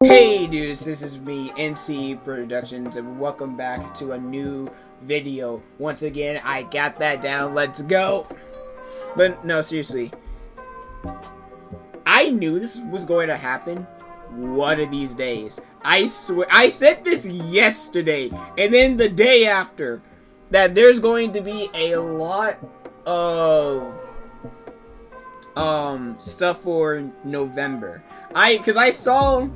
Hey dudes, this is me, NC Productions, and welcome back to a new video. Once again, I got that down, let's go! But no, seriously, I knew this was going to happen one of these days. I swear, I said this yesterday, and then the day after, that there's going to be a lot of stuff for November. Cause I saw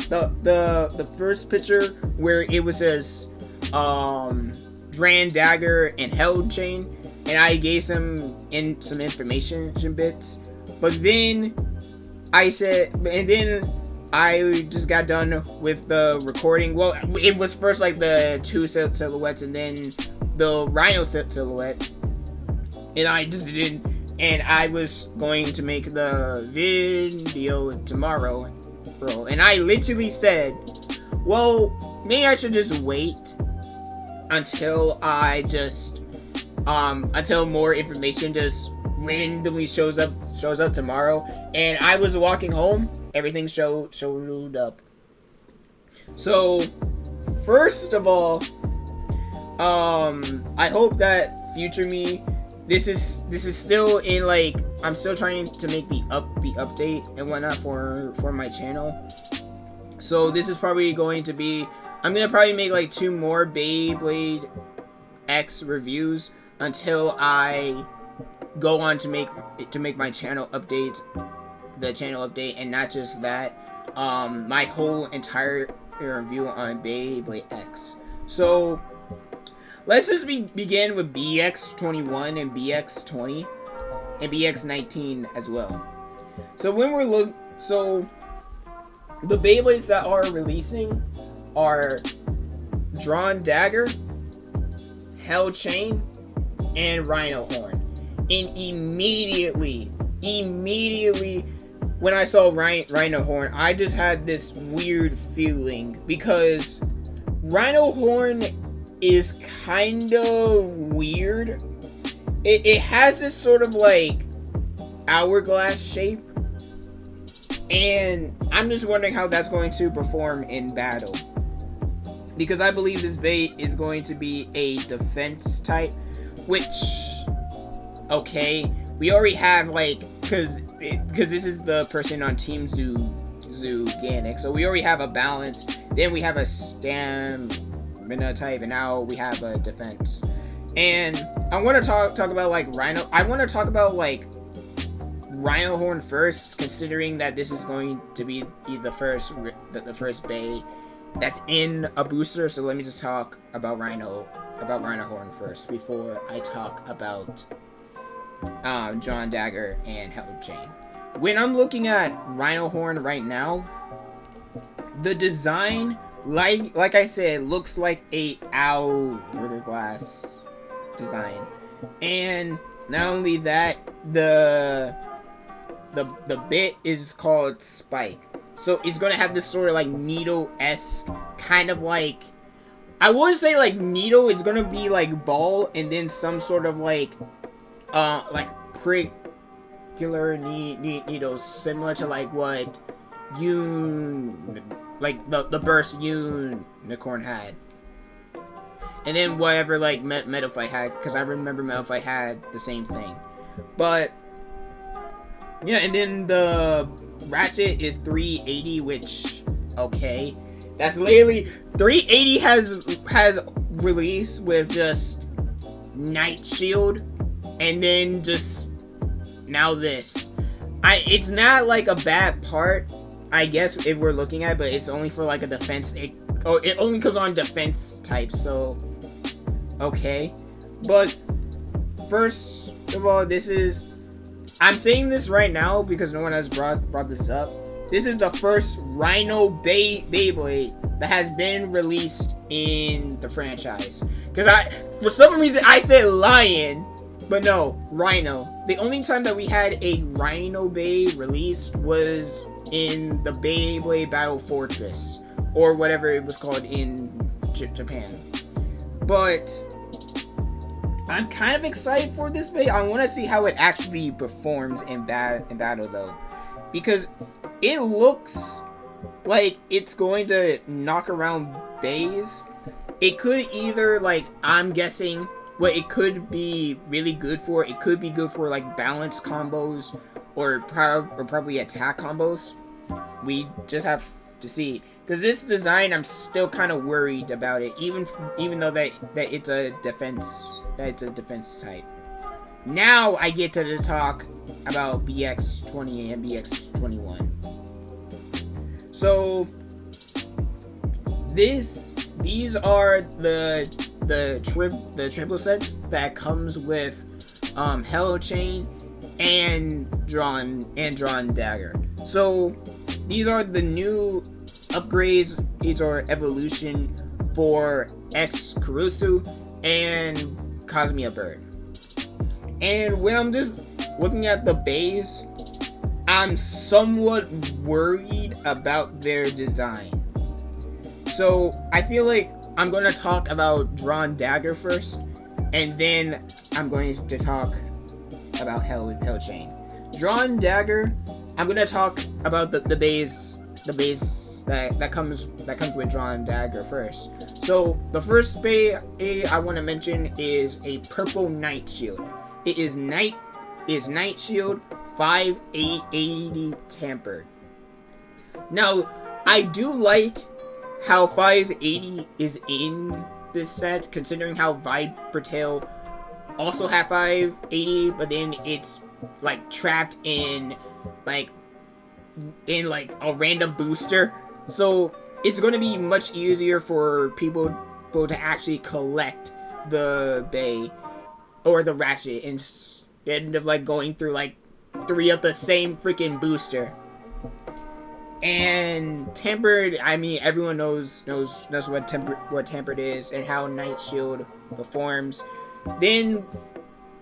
the first picture where it was just DranDagger and HellChain, and I gave some information bits, but then I just got done with the recording. Well, it was first like the two silhouettes and then the Rhino silhouette, and I just didn't. And I was going to make the video tomorrow, bro. And I literally said, well, maybe I should just wait until until more information just randomly shows up tomorrow. And I was walking home, everything showed up. So, first of all, I hope that future me, this is still in, like, I'm still trying to make the update and whatnot for my channel. So this is probably going to be, I'm gonna probably make like 2 more Beyblade X reviews until I go on to make my channel update, and not just that, my whole entire review on Beyblade X. So let's just begin with BX21 and BX20 and BX19 as well. So when we're the Beyblades that are releasing are DranDagger, HellChain, and RhinoHorn. And immediately when I saw RhinoHorn, I just had this weird feeling because RhinoHorn is kind of weird. It has this sort of like hourglass shape, and I'm just wondering how that's going to perform in battle, because I believe this bait is going to be a defense type, which, okay, we already have, like, because this is the person on Team Zooganic, so we already have a balance. Then we have a stamina type, and now we have a defense. And I want to talk about like I want to talk about like RhinoHorn first, considering that this is going to be the first bay that's in a booster. So let me just talk about RhinoHorn first before I talk about DranDagger and HellChain. When I'm looking at RhinoHorn right now, the design, like I said, looks like a hourglass design. And not only that, the bit is called Spike. So it's gonna have this sort of like needle-esque kind of like, I wouldn't say like needle, it's gonna be like ball and then some sort of like prickler needles, similar to like what the burst unicorn had, and then whatever like Metalfight had, because I remember Metalfight had the same thing. But yeah, and then the ratchet is 380, which, okay, that's literally 380 has released with just Night Shield, and then just now this. It's not like a bad part, I guess, if we're looking at it, but it's only for like a defense. It only comes on defense type, so okay. But first of all, I'm saying this right now because no one has brought this up. This is the first Rhino Beyblade that has been released in the franchise. Because for some reason I said Lion, but no, Rhino. The only time that we had a Rhino Bay released was in the Beyblade Battle Fortress, or whatever it was called in Japan. But I'm kind of excited for this Bay. I want to see how it actually performs in battle though, because it looks like it's going to knock around bays. It could either, like, I'm guessing what it could be really good for. It could be good for like balance combos or probably attack combos. We just have to see. Because this design, I'm still kind of worried about it, even though that it's a defense type. Now I get to talk about BX20 and BX21. So these are the triple sets that comes with HellChain and DranDagger. So these are the new upgrades. These are evolution for X Kurusu and Cosmia Bird. And when I'm just looking at the bays, I'm somewhat worried about their design. So I feel like I'm going to talk about DranDagger first, and then I'm going to talk about HellChain. DranDagger, I'm going to talk about the base that comes with DranDagger first. So the first bay I want to mention is a purple Night Shield. It is Night Shield 580 tampered. Now I do like how 580 is in this set, considering how Vipertail also have 580, but then it's like trapped in like a random booster. So it's going to be much easier for people to actually collect the bay or the ratchet instead of like going through like 3 of the same freaking booster. And tampered, I mean, everyone knows what tampered is and how Night Shield performs. Then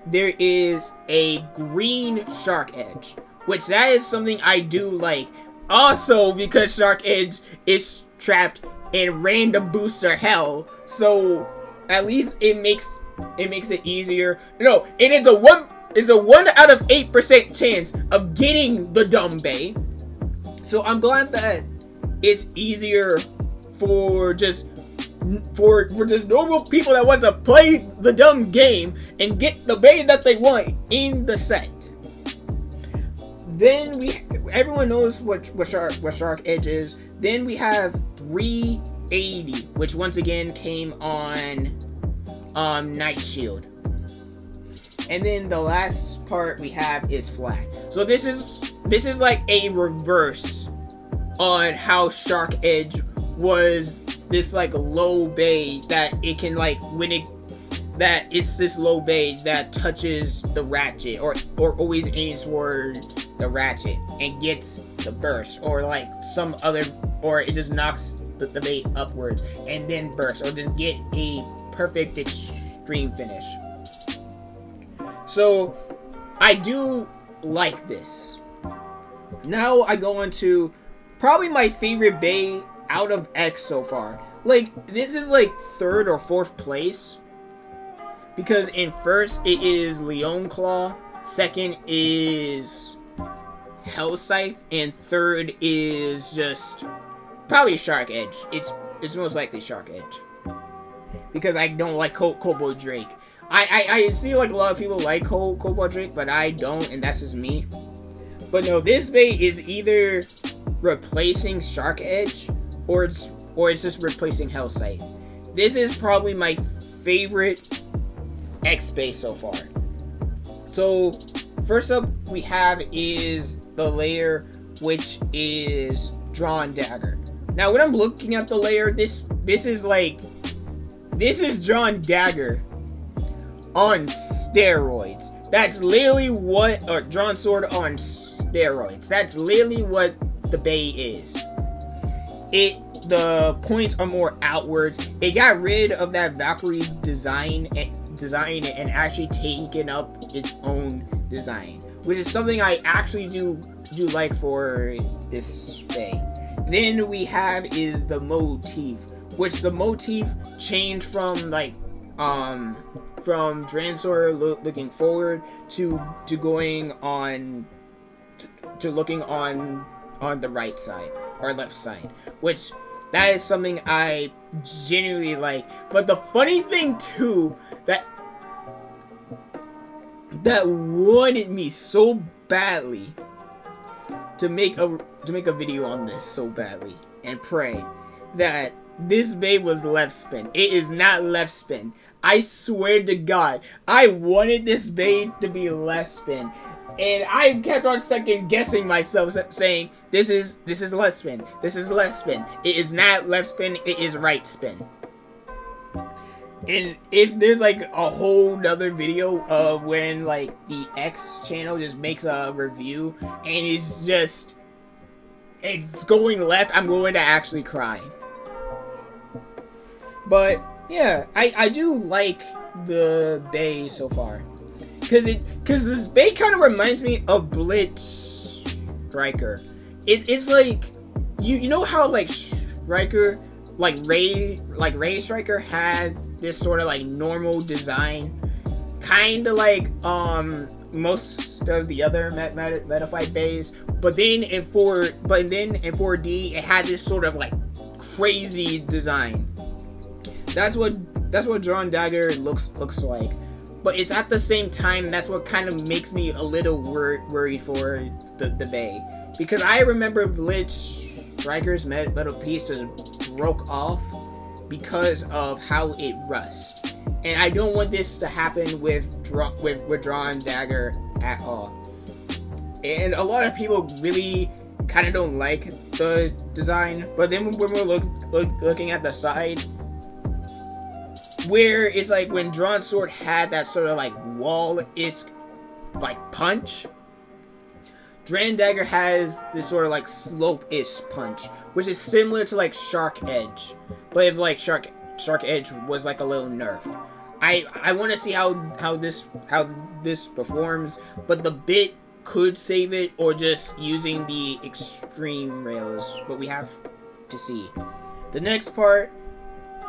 there is a green Shark Edge, which that is something I do like. Also, because Shark Edge is trapped in random booster hell, so at least it makes it easier. No, it is a 1 out of 8% chance of getting the dumb bay. So I'm glad that it's easier for just normal people that want to play the dumb game and get the bay that they want in the set. Then everyone knows what Shark Edge is. Then we have 380, which once again came on Night Shield. And then the last part we have is flat. So this is like a reverse on how Shark Edge was this like low bay that it can like that it's this low bay that touches the ratchet or always aims for the ratchet and gets the burst, or like some other, or it just knocks the bait upwards and then bursts, or just get a perfect extreme finish. So I do like this. Now I go on to probably my favorite bay out of X so far. Like, this is like 3rd or 4th place, because in first it is Leon Claw, second is Hell Scythe, and third is just probably Shark Edge. It's most likely Shark Edge, because I don't like Cobalt Drake. I see like a lot of people like Cobalt Drake, but I don't, and that's just me. But no, this bay is either replacing Shark Edge or it's just replacing Hell Scythe. This is probably my favorite X bay so far. So first up we have is the layer, which is DranDagger. Now when I'm looking at the layer, this is DranDagger on steroids. That's literally what, or Drawn Sword on steroids. That's literally what the bay is. The points are more outwards. It got rid of that Valkyrie design and actually taken up its own design, which is something I actually do like for this bay. Then we have is the motif, which the motif changed from like from Dransor looking forward to going on to looking on the right side, or left side, which that is something I genuinely like. But the funny thing too, that wanted me so badly to make a video on this so badly and pray that this Beyblade was left spin. It is not left spin. I swear to God, I wanted this Beyblade to be left spin, and I kept on second guessing myself, saying, "This is left spin. This is left spin. It is not left spin. It is right spin." And if there's like a whole nother video of when like the X channel just makes a review and it's going left, I'm going to actually cry. But yeah, I do like the Beyblade so far, because this Beyblade kind of reminds me of DranDagger. It's like you know how like Striker, like Ray Striker had this sort of like normal design, kind of like most of the other Metafight Beyblades, but then in 4D it had this sort of like crazy design. That's what DranDagger looks like, but it's at the same time, that's what kind of makes me a little worried for the Beyblade, because I remember Striker's metal piece just broke off because of how it rust, and I don't want this to happen with DranDagger at all. And a lot of people really kind of don't like the design, but then when we're looking at the side, where it's like when Drawn Sword had that sort of like wall-esque like punch, DranDagger has this sort of like slope-ish punch, which is similar to like Shark Edge, but if like Shark Edge was like a little nerf. I want to see how this performs, but the bit could save it, or just using the extreme rails, but we have to see. The next part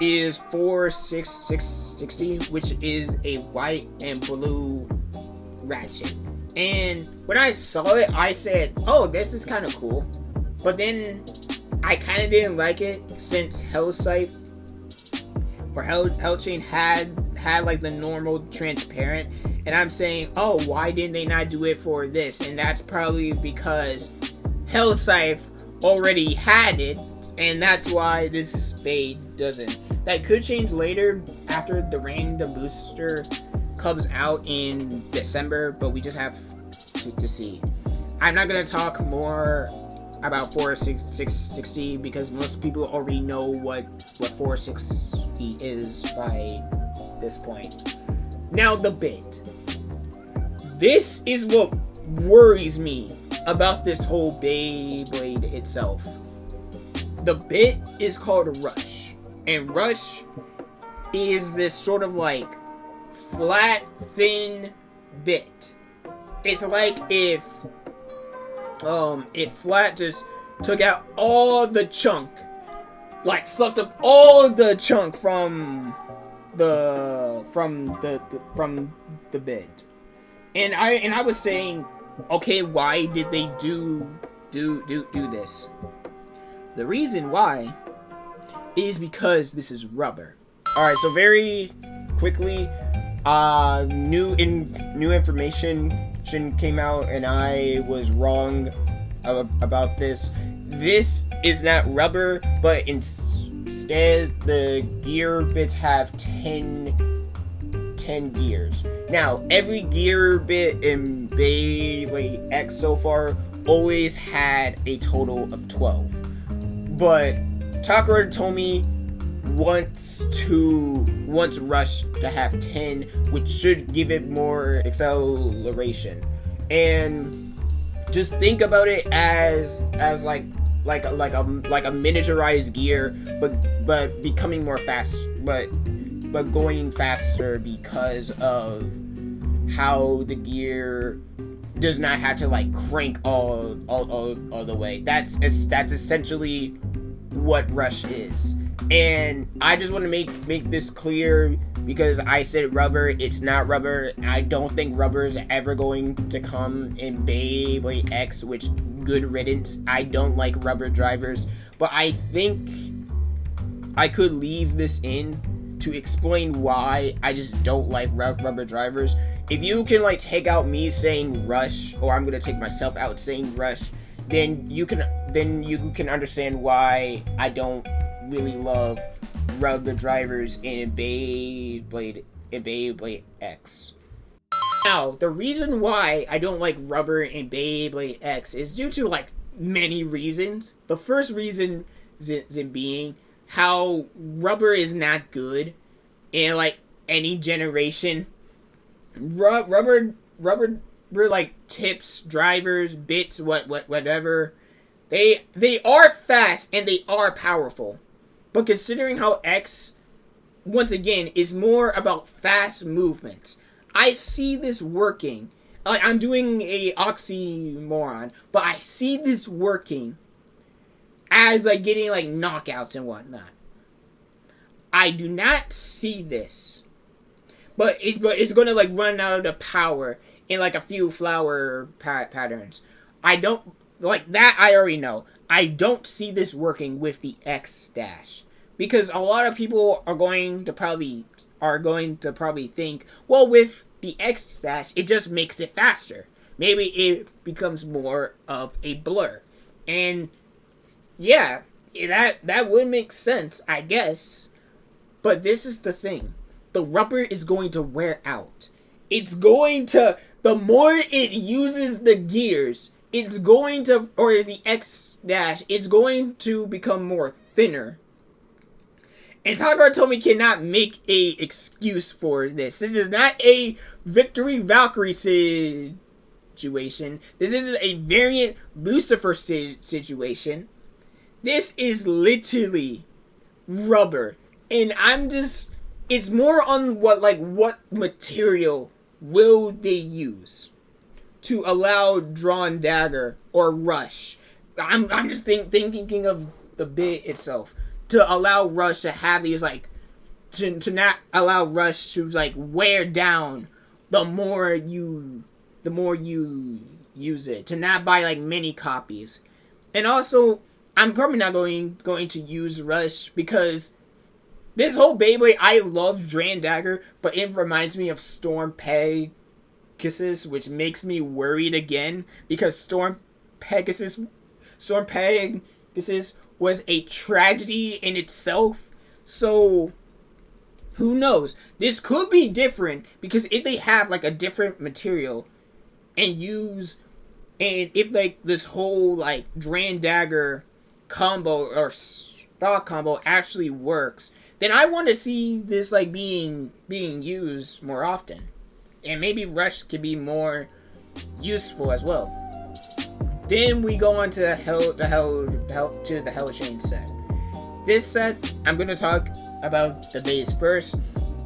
is 4660, which is a white and blue ratchet. And when I saw it, I said, "Oh, this is kind of cool." But then I kind of didn't like it, since HellScape or HellChain had like the normal transparent, and I'm saying, "Oh, why didn't they not do it for this?" And that's probably because HellScape already had it, and that's why this Beyblade doesn't. That could change later after the random booster comes out in December, but we just have to see. I'm not gonna talk more about 4660 because most people already know what 4660 is by this point. Now the bit. This is what worries me about this whole Beyblade itself. The bit is called Rush, and Rush is this sort of like flat, thin bit. It's like if Flat just took out all the chunk, like sucked up all the chunk from the bit. And I was saying, okay, why did they do this? The reason why is because this is rubber. Alright, so very quickly, new information came out, and I was wrong about this. This is not rubber, but instead the gear bits have 10 gears. Now, every gear bit in Beyblade X so far always had a total of 12. But Takara told me wants Rush to have 10, which should give it more acceleration. And just think about it as like a miniaturized gear, but becoming more fast, but going faster because of how the gear does not have to like crank all the way. That's essentially what Rush is. And I just want to make this clear, because I said rubber, it's not rubber. I don't think rubber is ever going to come in Beyblade X, which good riddance. I don't like rubber drivers, but I think I could leave this in to explain why I just don't like rubber drivers. If you can like take out me saying rush, or I'm gonna take myself out saying rush, then you can understand why I don't really love rubber drivers in Beyblade X. Now, the reason why I don't like rubber in Beyblade X is due to like many reasons. The first reason being how rubber is not good in like any generation. Rubber like tips, drivers, bits, whatever. They are fast and they are powerful. But considering how X, once again, is more about fast movements, I see this working. I'm doing a oxymoron, but I see this working as like getting like knockouts and whatnot. I do not see this. But it's going to like run out of the power in like a few flower patterns. I don't like that. I already know. I don't see this working with the X dash, because a lot of people are going to probably think, well, with the X dash it just makes it faster. Maybe it becomes more of a blur, and yeah, that would make sense, I guess. But this is the thing. The rubber is going to wear out. It's going to, the more it uses the gears, it's going to, or the X dash, it's going to become more thinner. And Takara Tomy cannot make a excuse for this. This is not a Victory Valkyrie situation. This isn't a variant Lucifer situation. This is literally rubber. And I'm just, it's more on what material will they use to allow DranDagger or Rush. I'm just thinking of the bit itself, to allow Rush to have these like to not allow Rush to like wear down the more you use it, to not buy like many copies. And also, I'm probably not going to use Rush because this whole Beyblade, I love DranDagger, but it reminds me of Storm Pegasus, which makes me worried again, because Storm Pegasus was a tragedy in itself. So who knows? This could be different, because if they have like a different material and if like this whole like DranDagger combo or stock combo actually works, then I want to see this like being used more often, and maybe Rush could be more useful as well. Then we go on to the HellChain set. This set, I'm gonna talk about the base first.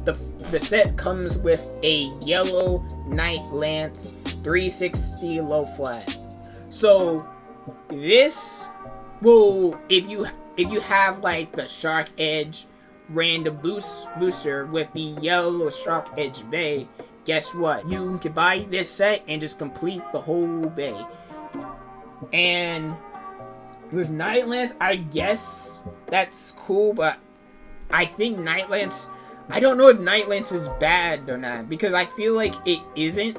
The set comes with a yellow Night Lance 360 low flat. So this will, if you have like the Shark Edge random booster with the yellow Shark Edge bay, guess what? You can buy this set and just complete the whole bay. And with Night Lance, I guess that's cool, but I think Night Lance, I don't know if Night Lance is bad or not, because I feel like it isn't,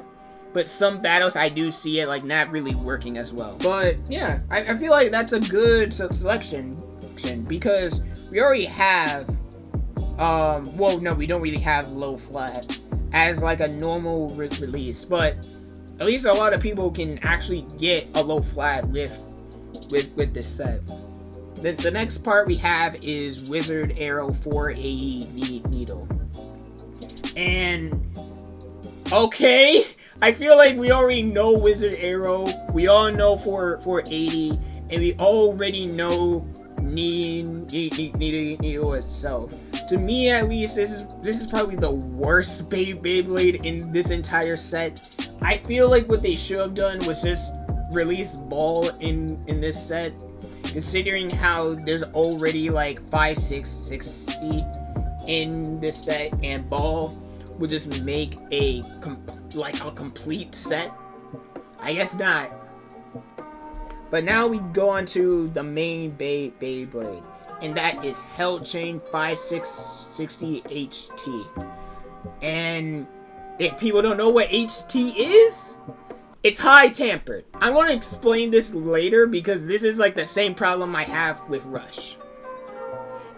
but some battles I do see it like not really working as well. But yeah, I feel like that's a good selection, because we already have well, no, we don't really have low flat as like a normal release, but at least a lot of people can actually get a low flat with this set. The next part we have is Wizard Arrow 480 needle. And okay, I feel like we already know Wizard Arrow, we all know 480, and we already know needle itself. To me, at least, this is probably the worst Beyblade in this entire set. I feel like what they should have done was just release Ball in this set, considering how there's already like 5660 in this set, and Ball would just make a complete set. I guess not. But now we go on to the main Beyblade, and that is HellChain 5660 HT. And if people don't know what HT is, it's high tampered. I'm going to explain this later because this is like the same problem I have with Rush.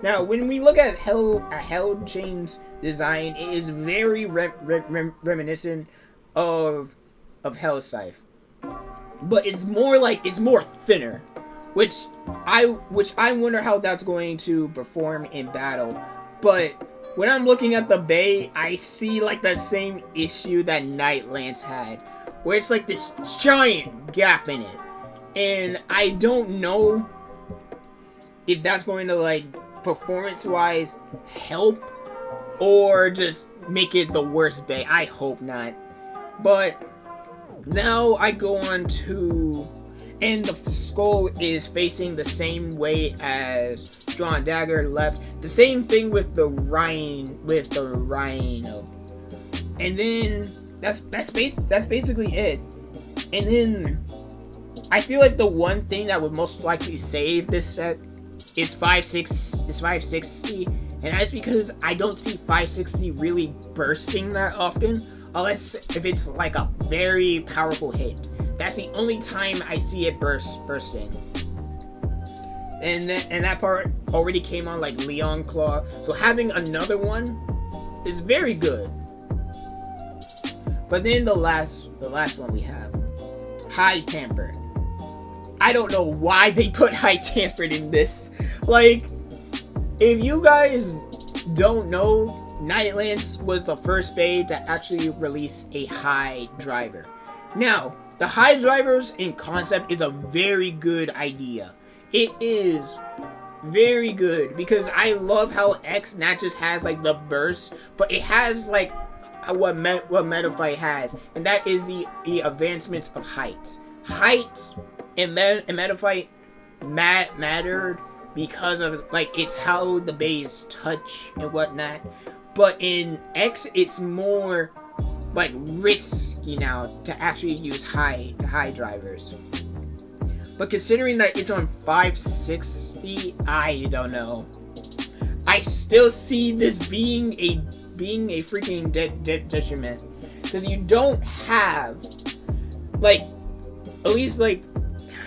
Now, when we look at HellChain's design, it is very reminiscent of HellScythe, but it's more thinner, which I wonder how that's going to perform in battle. But when I'm looking at the Bay, I see like the same issue that Nightlands had, where it's like this giant gap in it, and I don't know if that's going to like performance-wise help or just make it the worst Bay. I hope not. But now I go on to, and the skull is facing the same way as DranDagger left. The same thing with the Rhino. And then that's basically it. And then I feel like the one thing that would most likely save this set is 560, and that's because I don't see 560 really bursting that often, unless if it's like a very powerful hit. That's the only time I see it bursting. And that part already came on like Leon Claw, so having another one is very good. But then the last one we have, high tamper. I don't know why they put high tampered in this. Like, if you guys don't know, Nightlands was the first Bay to actually release a high driver. Now, the high drivers in concept is a very good idea. It is very good because I love how X not just has like the burst, but it has like what Metafight has, and that is the advancements of heights. Heights in Metafight mattered because of like it's how the bays touch and whatnot, but in X it's more like risky now to actually use high a But considering that it's on 560, I don't know. I still see this being a freaking detriment, because you don't have like, at least like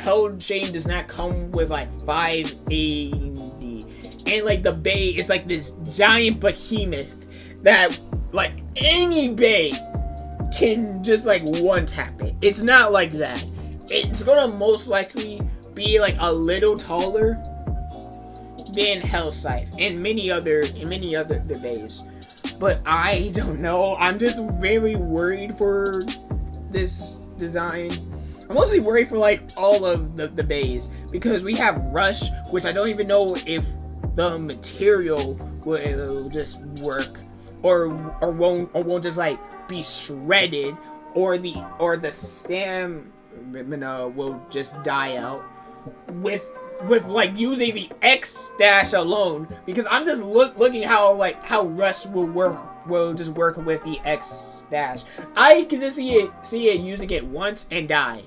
HellChain does not come with like 580, and like the Bay is like this giant behemoth that like any Bay can just like one tap it. It's not like that. It's gonna most likely be like a little taller than HellScythe and many other Bays. But I don't know. I'm just very worried for this design. I'm mostly worried for like all of the Bays, because we have Rush, which I don't even know if the material will just work or won't just like be shredded, or the stamina will just die out with like using the X dash alone, because I'm just looking how Rush will just work with the X dash. I can just see it using it once and die.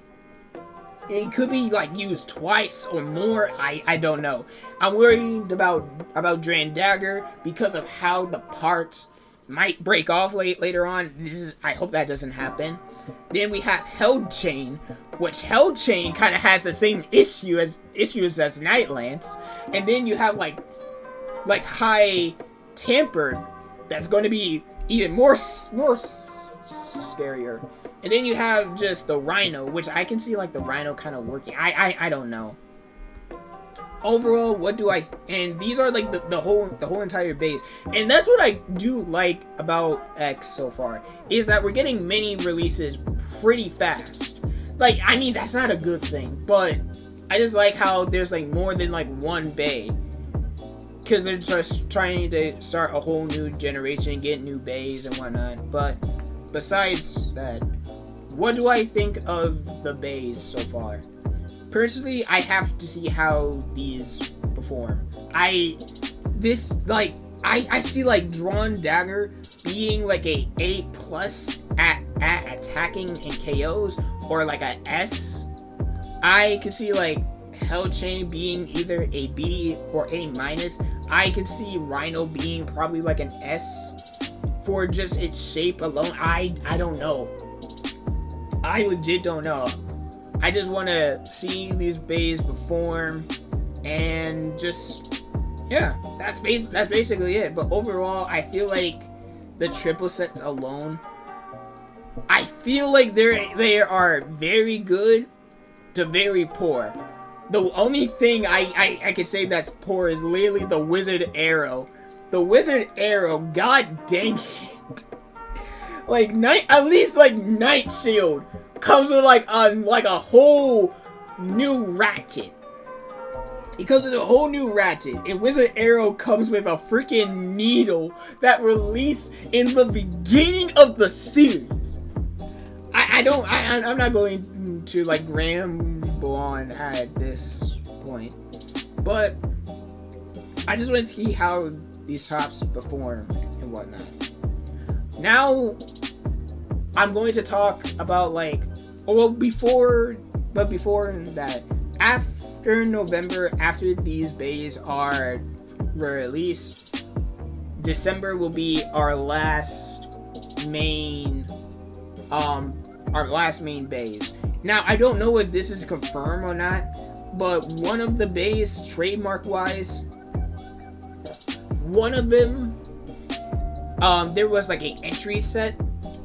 It could be like used twice or more. I don't know. I'm worried about DranDagger because of how the parts might break off later on. I hope that doesn't happen. Then we have HellChain, which HellChain kind of has the same issues as Nightlands. And then you have like high tampered, that's going to be even more scarier. And then you have just the Rhino, which I can see like the Rhino kind of working. I don't know. Overall, what do I... And these are like the whole entire base. And that's what I do like about X so far, is that we're getting mini releases pretty fast. Like, I mean, that's not a good thing, but I just like how there's like more than like one Bay, because they're just trying to start a whole new generation, get new Bays and whatnot. But besides that, what do I think of the Bays so far? Personally, I have to see how these perform. I see like DranDagger being like a A+ at attacking and KOs, or like a S I can see like HellChain being either a B or A minus. I can see Rhino being probably like an S for just its shape alone. I don't know. I legit don't know. I just want to see these bays perform, and just, yeah, that's basically it. But overall, I feel like the triple sets alone, I feel like they are very good to very poor. The only thing I could say that's poor is literally the Wizard Arrow. The Wizard Arrow, god dang it. Like, at least like Night Shield comes with like a whole new ratchet. It comes with a whole new ratchet. And Wizard Arrow comes with a freaking needle that released in the beginning of the series. I'm not going to like ramble on at this point, but I just want to see how these tops perform and whatnot. Now, I'm going to talk about like, before that, after November, after these bays are released, December will be our last main bays. Now, I don't know if this is confirmed or not, but one of the bays, trademark wise, one of them, there was like an entry set,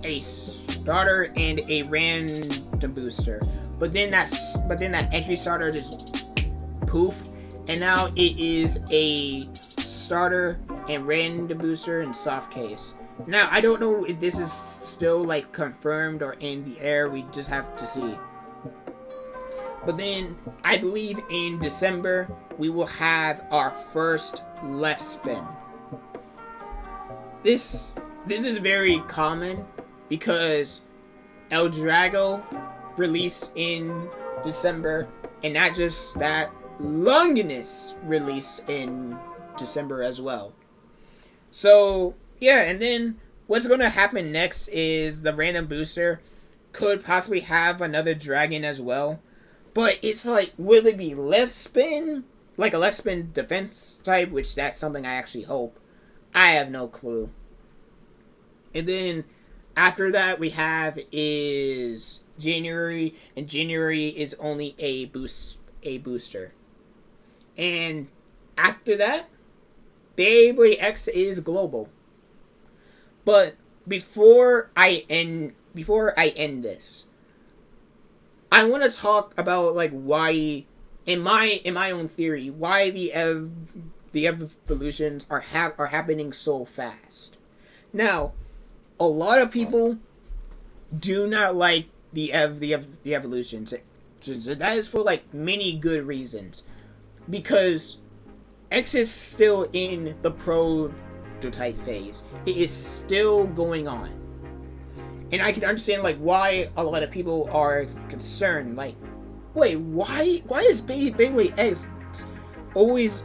a starter, and a random booster. But then that entry starter just poofed, and now it is a starter and random booster and soft case. Now, I don't know if this is still like confirmed or in the air. We just have to see. But then I believe in December we will have our first left spin. This is very common because El Drago released in December, and not just that, Longinus released in December as well. So yeah, and then what's going to happen next is the random booster could possibly have another dragon as well. But it's like, will it be left spin? Like a left spin defense type, which that's something I actually hope. I have no clue. And then after that we have is January, and January is only a booster. And after that, Beyblade X is global. But before I end this, I want to talk about like why, in my own theory, why the evolutions are happening so fast. Now, a lot of people do not like the evolutions. That is for like many good reasons, because X is still in the prototype phase. It is still going on, and I can understand like why a lot of people are concerned. Like, wait, why is Beyblade X always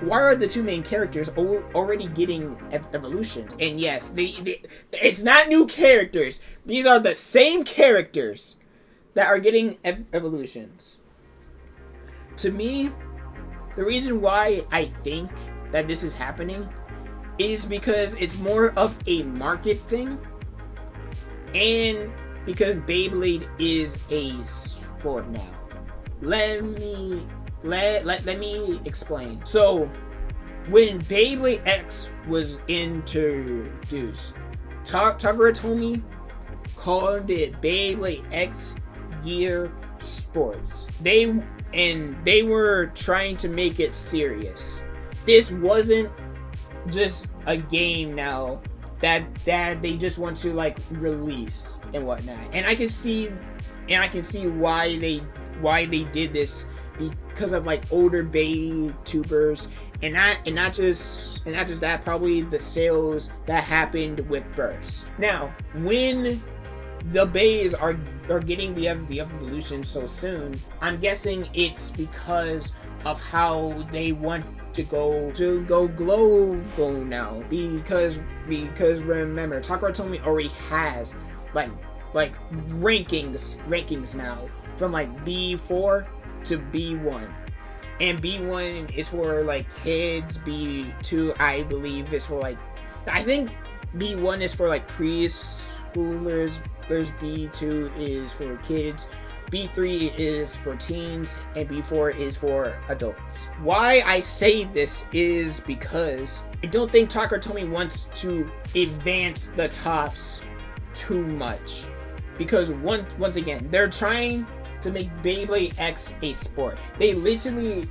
why are the two main characters already getting evolutions? And yes, it's not new characters. These are the same characters that are getting evolutions. To me, the reason why I think that this is happening is because it's more of a market thing, and because Beyblade is a sport now. Let me explain. So, when Beyblade X was introduced, Tagaratomi called it Beyblade X Gear Sports. They were trying to make it serious. This wasn't just a game now that they just want to like release and whatnot. And I can see why they did this, because of like older Bay tubers, and not just that, probably the sales that happened with Burst. Now, when the Bays are getting the evolution so soon, I'm guessing it's because of how they want to go global now, because remember, Takaratomi already has like rankings now from like B4 to B1. And B1 is for like kids, B2 I believe is for like, I think B1 is for like preschoolers, there's B2 is for kids, B3 is for teens, and B4 is for adults. Why I say this is because I don't think Takatomi wants to advance the tops too much. Because once again, they're trying to make Beyblade X a sport. They literally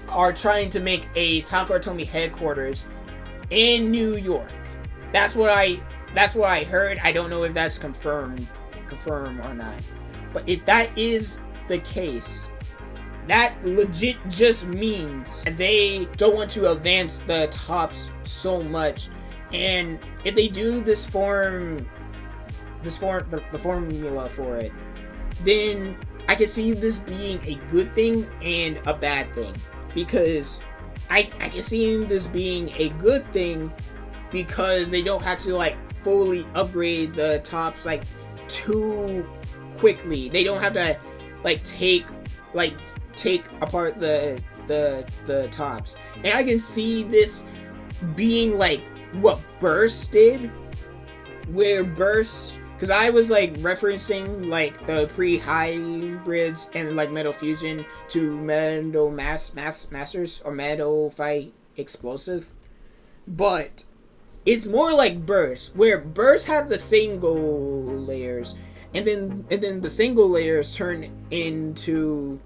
are trying to make a Takatomi headquarters in New York. That's what I heard. I don't know if that's confirmed or not. But if that is the case, that legit just means they don't want to advance the tops so much. And if they do the formula for it, then I can see this being a good thing and a bad thing. Because I can see this being a good thing because they don't have to like fully upgrade the tops like too quickly. They don't have to like take apart the tops. And I can see this being like what Burst did, where Burst, because I was like referencing like the pre-hybrids and like Metal Fusion to Metal Masters or Metal Fight Explosive, but it's more like Burst, where Burst have the single layers, and then the single layers turn into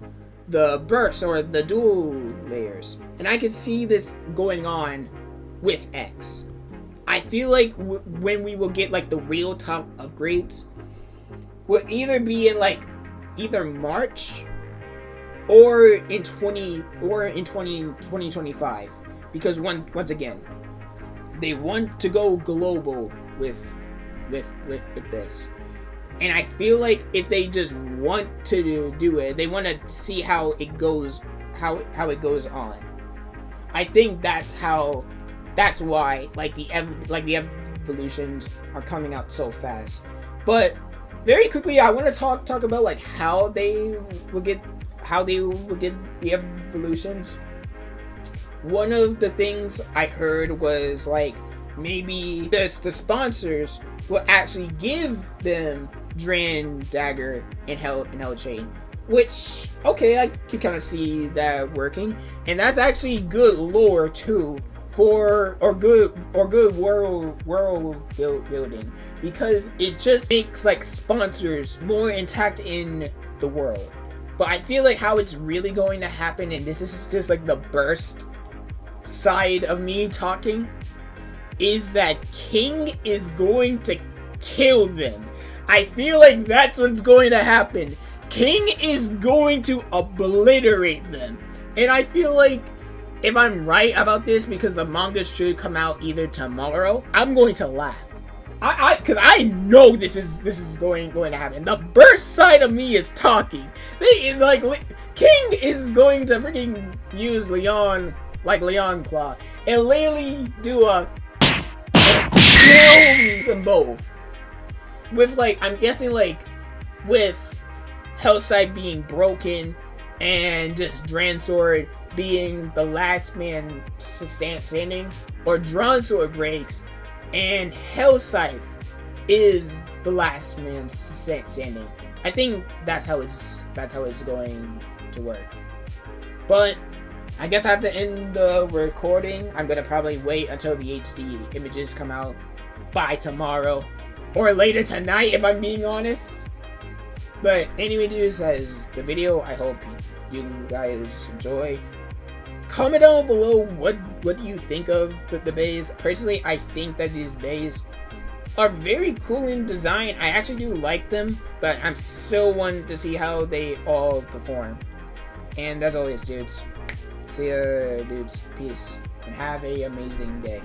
the Burst or the dual layers. And I can see this going on with X. I feel like when we will get like the real top upgrades will either be in like either March or in 2025, because once again they want to go global with this. And I feel like if they just want to do it, they want to see how it goes, how it goes on. I think that's why like the evolutions are coming out so fast. But very quickly, I want to talk about like how they will get the evolutions. One of the things I heard was like maybe the sponsors will actually give them DranDagger and HellChain, which okay, I can kind of see that working, and that's actually good lore too for good world building, because it just makes like sponsors more intact in the world. But I feel like how it's really going to happen, and this is just like the Burst side of me talking, is that King is going to kill them. I feel like that's what's going to happen. King is going to obliterate them. And I feel like if I'm right about this, because the manga should come out either tomorrow, I'm going to laugh. Because I know this is going to happen. The Burst side of me is talking. King is going to freaking use Leon Claw and literally do a kill them both. With like, I'm guessing like with HellSide being broken and just DranSword being the last man standing, or DranSword breaks and HellScythe is the last man standing. I think that's how it's going to work. But I guess I have to end the recording. I'm gonna probably wait until the HD images come out by tomorrow or later tonight, if I'm being honest. But anyway, dudes, that's the video. I hope you guys enjoy. Comment down below what do you think of the bays. Personally, I think that these bays are very cool in design. I actually do like them, but I'm still wanting to see how they all perform. And as always, dudes, see ya, dudes. Peace, and have a amazing day.